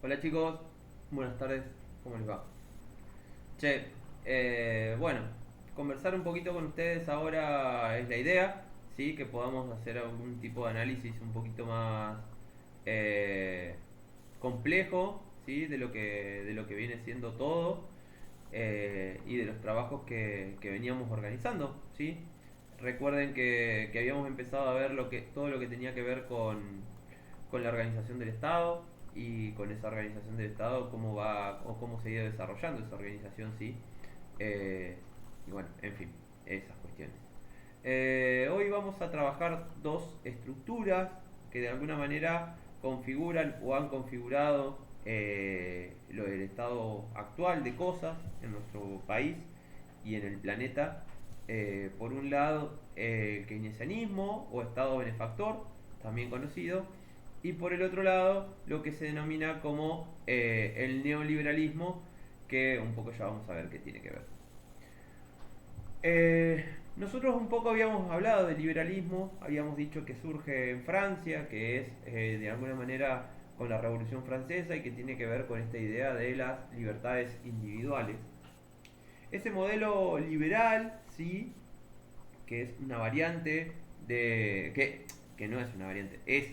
Hola chicos, buenas tardes, ¿cómo les va? Che, bueno, conversar un poquito con ustedes ahora es la idea, ¿sí? Que podamos hacer algún tipo de análisis un poquito más eh, complejo, ¿sí? De lo que viene siendo todo y de los trabajos que veníamos organizando, ¿sí? Recuerden que habíamos empezado a ver todo lo que tenía que ver con la organización del Estado y con esa organización del Estado cómo va o cómo se ha ido desarrollando esa organización, sí. Eh, y bueno, en fin, esas cuestiones. Hoy vamos a trabajar dos estructuras que de alguna manera configuran o han configurado lo del estado actual de cosas en nuestro país y en el planeta. Por un lado, el keynesianismo o estado benefactor, también conocido, y por el otro lado, lo que se denomina como el neoliberalismo, que un poco ya vamos a ver qué tiene que ver. Nosotros un poco habíamos hablado del liberalismo, habíamos dicho que surge en Francia, que es de alguna manera con la Revolución Francesa y que tiene que ver con esta idea de las libertades individuales. Ese modelo liberal, sí, que es una variante que no es una variante, es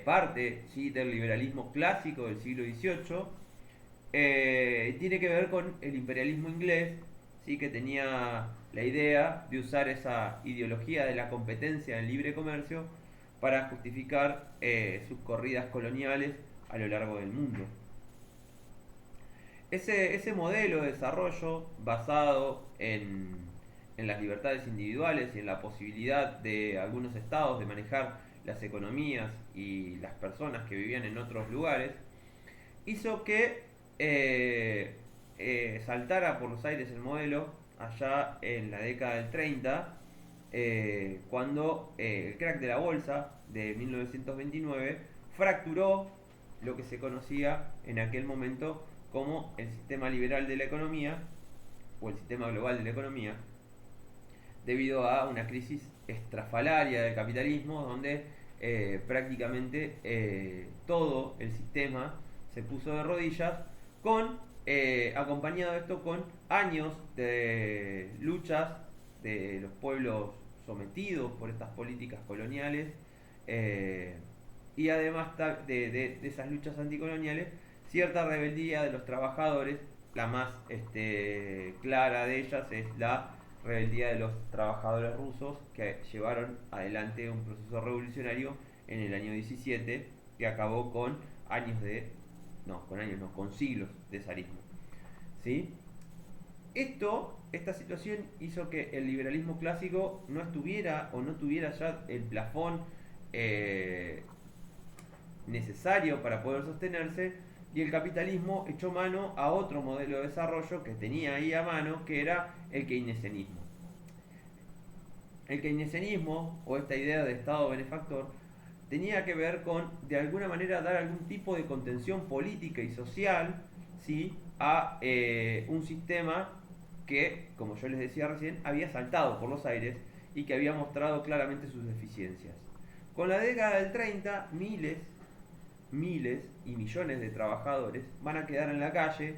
parte, sí, del liberalismo clásico del siglo XVIII, tiene que ver con el imperialismo inglés, sí, que tenía la idea de usar esa ideología de la competencia en libre comercio para justificar sus corridas coloniales a lo largo del mundo. Ese modelo de desarrollo basado en las libertades individuales y en la posibilidad de algunos estados de manejar las economías y las personas que vivían en otros lugares, hizo que saltara por los aires el modelo allá en la década del 30, cuando el crack de la bolsa de 1929 fracturó lo que se conocía en aquel momento como el sistema liberal de la economía o el sistema global de la economía, debido a una crisis estrafalaria del capitalismo donde prácticamente todo el sistema se puso de rodillas con acompañado de esto con años de luchas de los pueblos sometidos por estas políticas coloniales eh, y además de esas luchas anticoloniales, cierta rebeldía de los trabajadores. La más clara de ellas es la rebeldía de los trabajadores rusos que llevaron adelante un proceso revolucionario en el año 17 que acabó con años de no, con años no, con siglos de zarismo. ¿Sí? Esta situación hizo que el liberalismo clásico no estuviera o no tuviera ya el plafón eh, necesario para poder sostenerse, y el capitalismo echó mano a otro modelo de desarrollo que tenía ahí a mano, que era el keynesianismo. El keynesianismo, o esta idea de Estado benefactor, tenía que ver con, de alguna manera, dar algún tipo de contención política y social, ¿sí? A un sistema que, como yo les decía recién, había saltado por los aires y que había mostrado claramente sus deficiencias. Con la década del 30, miles y millones de trabajadores van a quedar en la calle.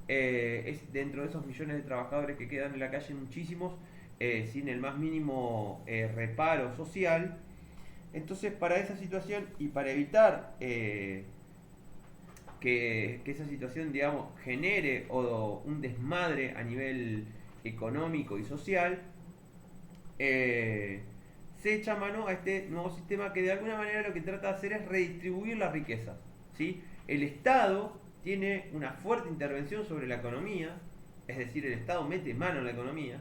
Es dentro de esos millones de trabajadores que quedan en la calle, muchísimos sin el más mínimo reparo social. Entonces, para esa situación y para evitar que esa situación, digamos, genere un desmadre a nivel económico y social, eh, se echa mano a este nuevo sistema que de alguna manera lo que trata de hacer es redistribuir la riqueza. ¿Sí? El Estado tiene una fuerte intervención sobre la economía, es decir, el Estado mete mano en la economía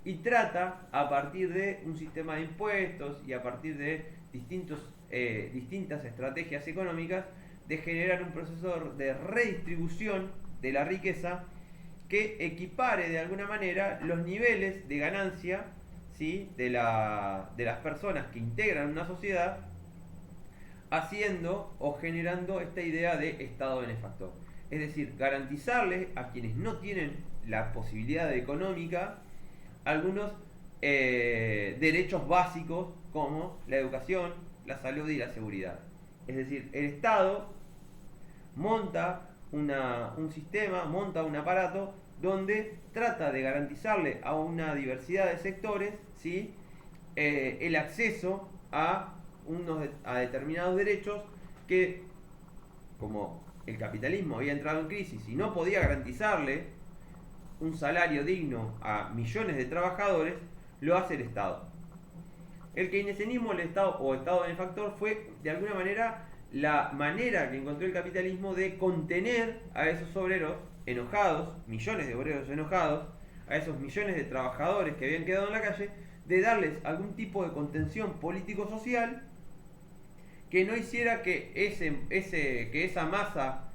y trata a partir de un sistema de impuestos y a partir de distintas estrategias económicas de generar un proceso de redistribución de la riqueza que equipare de alguna manera los niveles de ganancia, ¿sí? de las personas que integran una sociedad, haciendo o generando esta idea de Estado benefactor. Es decir, garantizarle a quienes no tienen la posibilidad económica algunos derechos básicos como la educación, la salud y la seguridad. Es decir, el Estado monta un sistema, monta un aparato donde trata de garantizarle a una diversidad de sectores, ¿sí? El acceso a determinados derechos que, como el capitalismo había entrado en crisis y no podía garantizarle un salario digno a millones de trabajadores, lo hace el Estado. El keynesianismo, el Estado o Estado benefactor, fue de alguna manera la manera que encontró el capitalismo de contener a esos obreros enojados, millones de obreros enojados, a esos millones de trabajadores que habían quedado en la calle, de darles algún tipo de contención político-social que no hiciera que esa masa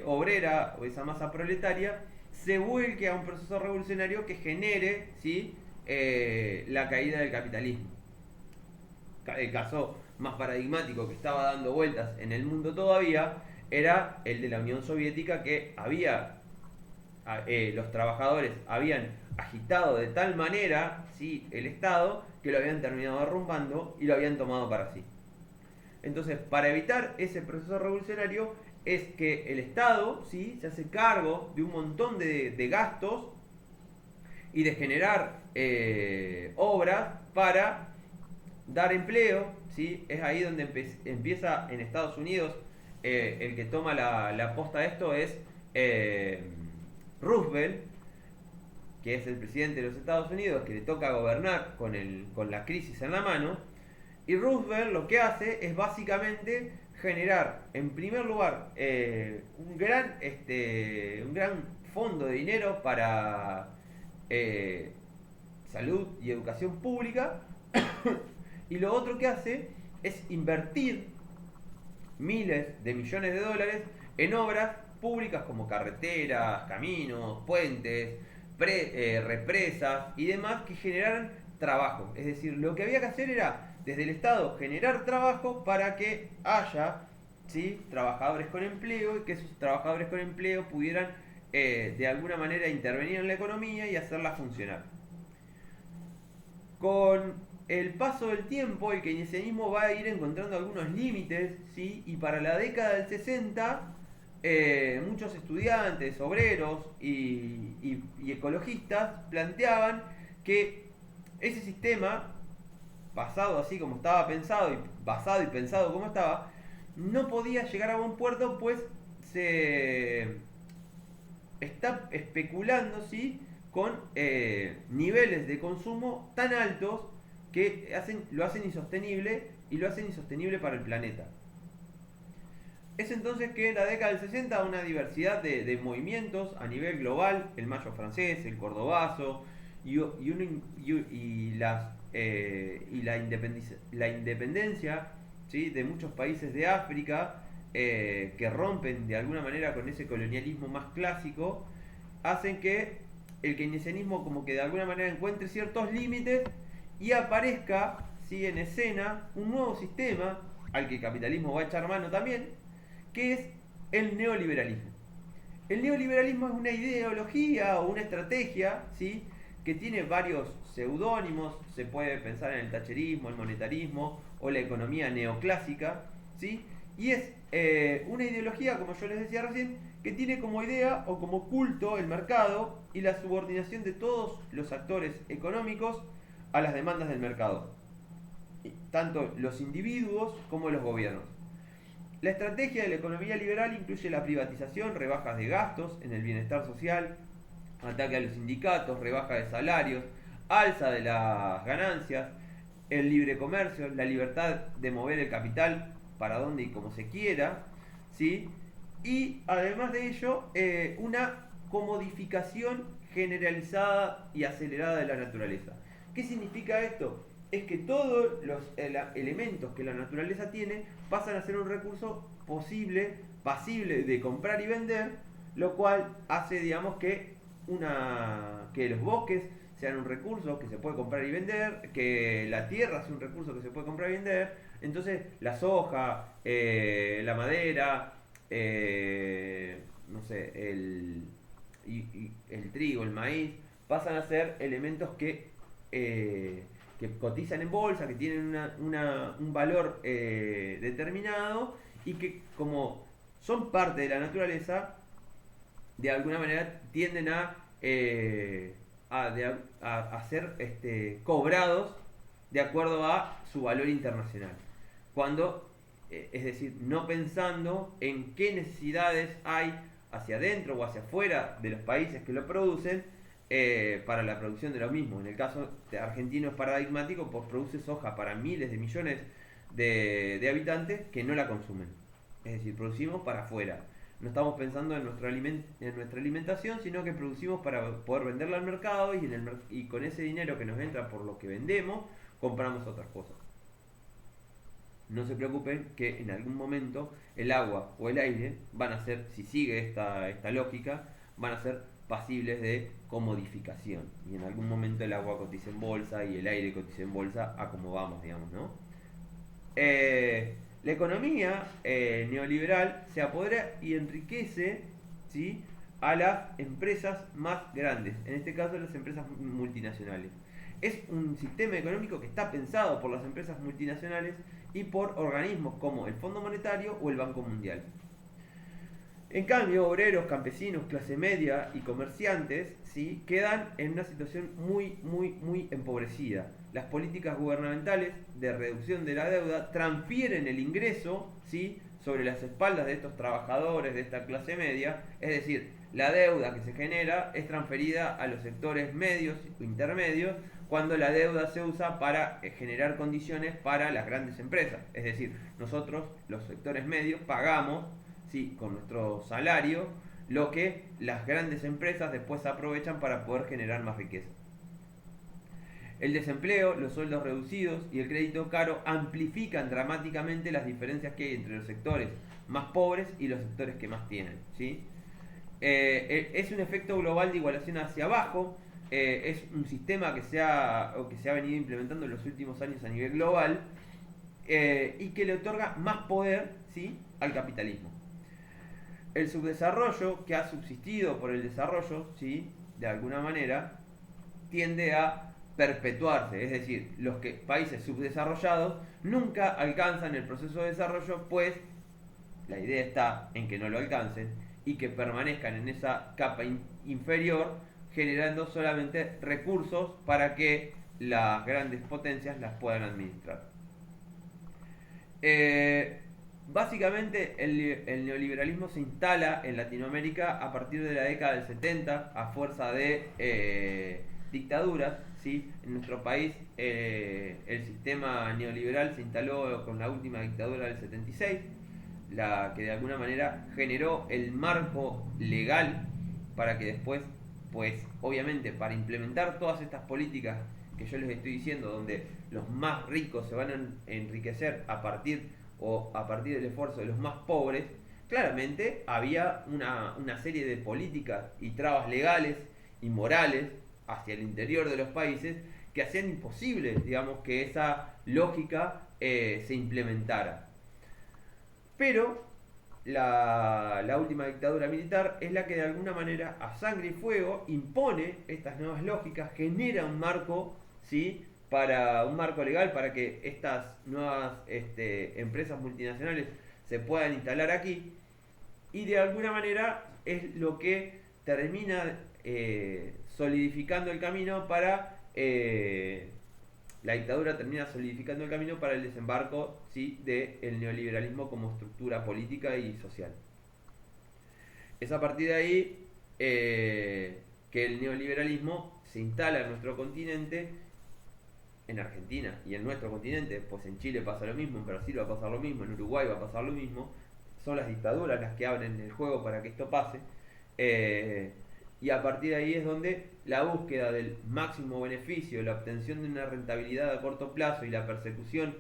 obrera o esa masa proletaria se vuelque a un proceso revolucionario que genere, ¿sí? La caída del capitalismo. El caso más paradigmático que estaba dando vueltas en el mundo todavía era el de la Unión Soviética, que los trabajadores habían agitado de tal manera, ¿sí?, el Estado, que lo habían terminado derrumbando y lo habían tomado para sí. Entonces, para evitar ese proceso revolucionario, es que el Estado, ¿sí?, se hace cargo de un montón de gastos y de generar obras para dar empleo, ¿sí? Es ahí donde empieza en Estados Unidos. El que toma la posta de esto es Roosevelt, que es el presidente de los Estados Unidos, que le toca gobernar con la crisis en la mano. Y Roosevelt lo que hace es básicamente generar, en primer lugar, un gran fondo de dinero para salud y educación pública. Y lo otro que hace es invertir miles de millones de dólares en obras públicas como carreteras, caminos, puentes, represas y demás, que generaran trabajo. Es decir, lo que había que hacer era, desde el Estado, generar trabajo para que haya, ¿sí?, trabajadores con empleo, y que esos trabajadores con empleo pudieran de alguna manera intervenir en la economía y hacerla funcionar. Con el paso del tiempo, el keynesianismo va a ir encontrando algunos límites, ¿sí? Y para la década del 60, muchos estudiantes, obreros y ecologistas planteaban que ese sistema, basado así como estaba pensado y basado y pensado como estaba, no podía llegar a buen puerto, pues se está especulando, ¿sí?, con niveles de consumo tan altos que lo hacen insostenible, y lo hacen insostenible para el planeta. Es entonces que en la década del 60 una diversidad de movimientos a nivel global, el Mayo francés, el Cordobazo la independencia, ¿sí?, de muchos países de África, que rompen de alguna manera con ese colonialismo más clásico, hacen que el keynesianismo como que de alguna manera encuentre ciertos límites y aparezca, ¿sí?, en escena un nuevo sistema al que el capitalismo va a echar mano también, que es el neoliberalismo. El neoliberalismo es una ideología o una estrategia, ¿sí?, que tiene varios seudónimos. Se puede pensar en el thatcherismo, el monetarismo o la economía neoclásica, ¿sí? Y es una ideología, como yo les decía recién, que tiene como idea o como culto el mercado y la subordinación de todos los actores económicos a las demandas del mercado, tanto los individuos como los gobiernos. La estrategia de la economía liberal incluye la privatización, rebajas de gastos en el bienestar social, ataque a los sindicatos, rebaja de salarios, alza de las ganancias, el libre comercio, la libertad de mover el capital para donde y como se quiera, ¿sí? Y además de ello, una comodificación generalizada y acelerada de la naturaleza. ¿Qué significa esto? Es que todos los elementos que la naturaleza tiene pasan a ser un recurso pasible de comprar y vender, lo cual hace, digamos, que los bosques sean un recurso que se puede comprar y vender, que la tierra sea un recurso que se puede comprar y vender. Entonces la soja, la madera, no sé, el trigo, el maíz, pasan a ser elementos que cotizan en bolsa, que tienen un valor determinado, y que, como son parte de la naturaleza, de alguna manera tienden a ser cobrados de acuerdo a su valor internacional. Cuando, es decir, no pensando en qué necesidades hay hacia adentro o hacia afuera de los países que lo producen para la producción de lo mismo. En el caso de argentino es paradigmático, pues produce soja para miles de millones de habitantes que no la consumen. Es decir, producimos para afuera. No estamos pensando en nuestra alimentación, sino que producimos para poder venderla al mercado y con ese dinero que nos entra por lo que vendemos, compramos otras cosas. No se preocupen que en algún momento el agua o el aire van a ser, si sigue esta lógica, van a ser pasibles de comodificación. Y en algún momento el agua cotiza en bolsa y el aire cotiza en bolsa a como vamos, digamos, ¿no? La economía neoliberal se apodera y enriquece, ¿sí?, a las empresas más grandes, en este caso las empresas multinacionales. Es un sistema económico que está pensado por las empresas multinacionales y por organismos como el Fondo Monetario o el Banco Mundial. En cambio, obreros, campesinos, clase media y comerciantes, ¿sí?, quedan en una situación muy empobrecida. Las políticas gubernamentales de reducción de la deuda transfieren el ingreso, ¿sí?, sobre las espaldas de estos trabajadores de esta clase media, es decir, la deuda que se genera es transferida a los sectores medios o intermedios cuando la deuda se usa para generar condiciones para las grandes empresas. Es decir, nosotros, los sectores medios, pagamos, ¿sí?, con nuestro salario lo que las grandes empresas después aprovechan para poder generar más riqueza. El desempleo, los sueldos reducidos y el crédito caro amplifican dramáticamente las diferencias que hay entre los sectores más pobres y los sectores que más tienen, ¿sí? Es un efecto global de igualación hacia abajo, es un sistema que se ha venido implementando en los últimos años a nivel global y que le otorga más poder, ¿sí?, al capitalismo. El subdesarrollo, que ha subsistido por el desarrollo, ¿sí?, de alguna manera, tiende a perpetuarse, es decir, los países subdesarrollados nunca alcanzan el proceso de desarrollo, pues la idea está en que no lo alcancen y que permanezcan en esa capa inferior, generando solamente recursos para que las grandes potencias las puedan administrar. Básicamente el neoliberalismo se instala en Latinoamérica a partir de la década del 70 a fuerza de dictaduras, ¿sí? En nuestro país el sistema neoliberal se instaló con la última dictadura del 76, la que de alguna manera generó el marco legal para que después, pues obviamente para implementar todas estas políticas que yo les estoy diciendo, donde los más ricos se van a enriquecer a partir del esfuerzo de los más pobres, claramente había una serie de políticas y trabas legales y morales hacia el interior de los países que hacían imposible, digamos, que esa lógica se implementara. Pero la última dictadura militar es la que de alguna manera a sangre y fuego impone estas nuevas lógicas, genera un marco, ¿sí?, para un marco legal para que estas nuevas empresas multinacionales se puedan instalar aquí, y de alguna manera es lo que termina solidificando el camino para la dictadura termina solidificando el camino para el desembarco, ¿sí?, del neoliberalismo como estructura política y social. Es a partir de ahí que el neoliberalismo se instala en nuestro continente, en Argentina y en nuestro continente, pues en Chile pasa lo mismo, en Brasil va a pasar lo mismo, en Uruguay va a pasar lo mismo. Son las dictaduras las que abren el juego para que esto pase. Y a partir de ahí es donde la búsqueda del máximo beneficio, la obtención de una rentabilidad a corto plazo y la persecución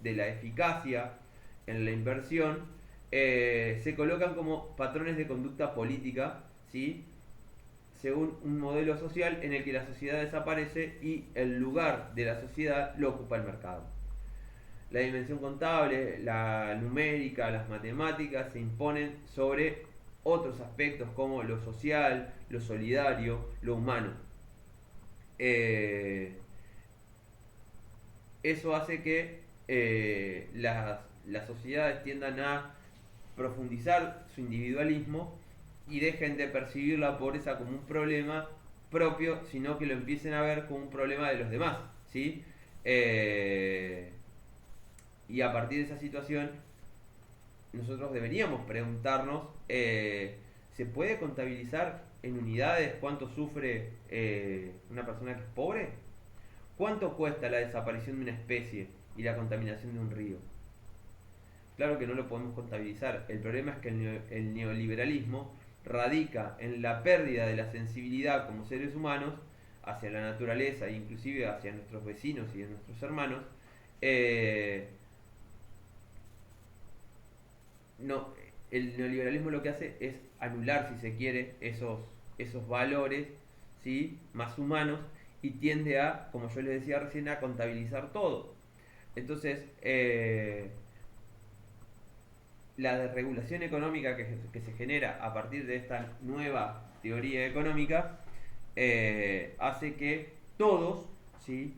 de la eficacia en la inversión se colocan como patrones de conducta política, ¿sí?, según un modelo social en el que la sociedad desaparece y el lugar de la sociedad lo ocupa el mercado. La dimensión contable, la numérica, las matemáticas se imponen sobre otros aspectos como lo social, lo solidario, lo humano. Eso hace que las sociedades tiendan a profundizar su individualismo y dejen de percibir la pobreza como un problema propio, sino que lo empiecen a ver como un problema de los demás, ¿sí? Y a partir de esa situación, nosotros deberíamos preguntarnos, ¿se puede contabilizar en unidades cuánto sufre una persona que es pobre? ¿Cuánto cuesta la desaparición de una especie y la contaminación de un río? Claro que no lo podemos contabilizar. El problema es que el neoliberalismo radica en la pérdida de la sensibilidad como seres humanos hacia la naturaleza e inclusive hacia nuestros vecinos y nuestros hermanos. eh, no, el neoliberalismo lo que hace es anular, si se quiere, esos valores, ¿sí?, más humanos, y tiende a, como yo les decía recién, a contabilizar todo. Entonces, la desregulación económica que se genera a partir de esta nueva teoría económica hace que todos, ¿sí?,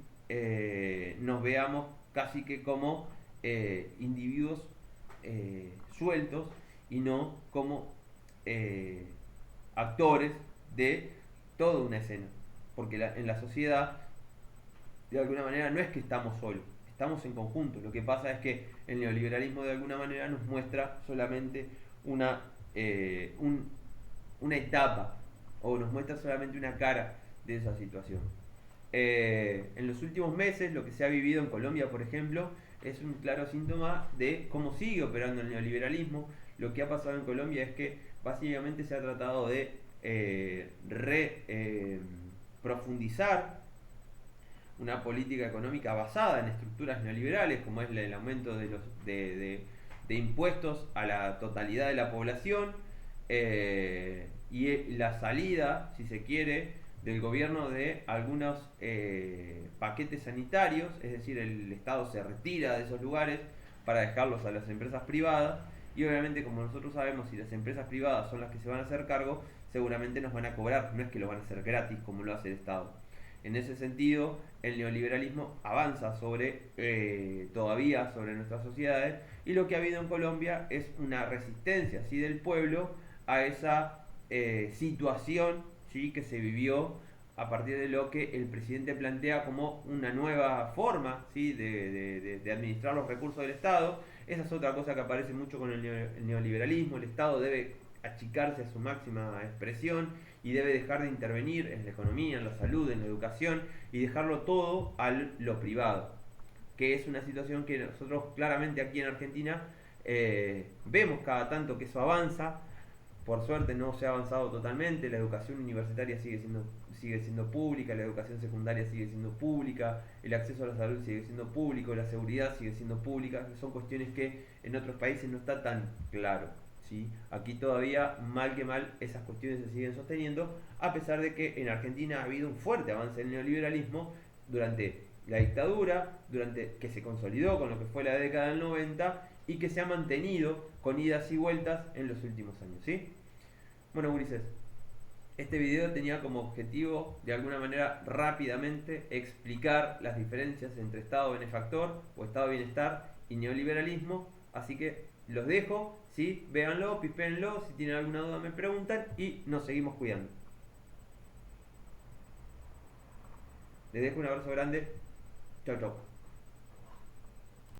nos veamos casi que como individuos sueltos y no como eh, actores de toda una escena. Porque en la sociedad, de alguna manera, no es que estamos solos, estamos en conjunto. Lo que pasa es que el neoliberalismo de alguna manera nos muestra solamente una, una etapa, o nos muestra solamente una cara de esa situación. En los últimos meses lo que se ha vivido en Colombia, por ejemplo, es un claro síntoma de cómo sigue operando el neoliberalismo. Lo que ha pasado en Colombia es que básicamente se ha tratado de profundizar una política económica basada en estructuras neoliberales, como es el aumento de impuestos a la totalidad de la población, y la salida, si se quiere, del gobierno de algunos paquetes sanitarios, es decir, el Estado se retira de esos lugares para dejarlos a las empresas privadas, y obviamente, como nosotros sabemos, si las empresas privadas son las que se van a hacer cargo, seguramente nos van a cobrar, no es que lo van a hacer gratis como lo hace el Estado. En ese sentido, el neoliberalismo avanza todavía sobre nuestras sociedades, y lo que ha habido en Colombia es una resistencia, ¿sí?, del pueblo a esa situación, ¿sí?, que se vivió a partir de lo que el presidente plantea como una nueva forma, ¿sí?, de administrar los recursos del Estado. Esa es otra cosa que aparece mucho con el neoliberalismo. El Estado debe achicarse a su máxima expresión y debe dejar de intervenir en la economía, en la salud, en la educación, y dejarlo todo a lo privado, que es una situación que nosotros claramente aquí en Argentina vemos cada tanto que eso avanza. Por suerte no se ha avanzado totalmente, la educación universitaria sigue siendo pública, la educación secundaria sigue siendo pública, el acceso a la salud sigue siendo público, la seguridad sigue siendo pública. Son cuestiones que en otros países no está tan claro, ¿sí? Aquí todavía, mal que mal, esas cuestiones se siguen sosteniendo, a pesar de que en Argentina ha habido un fuerte avance del neoliberalismo durante la dictadura, que se consolidó con lo que fue la década del 90 y que se ha mantenido con idas y vueltas en los últimos años, ¿sí? Bueno, Ulises, este video tenía como objetivo, de alguna manera, rápidamente explicar las diferencias entre estado benefactor o estado de bienestar y neoliberalismo, así que los dejo, ¿sí? Véanlo, pipéenlo, si tienen alguna duda me preguntan y nos seguimos cuidando. Les dejo un abrazo grande. Chau, chau.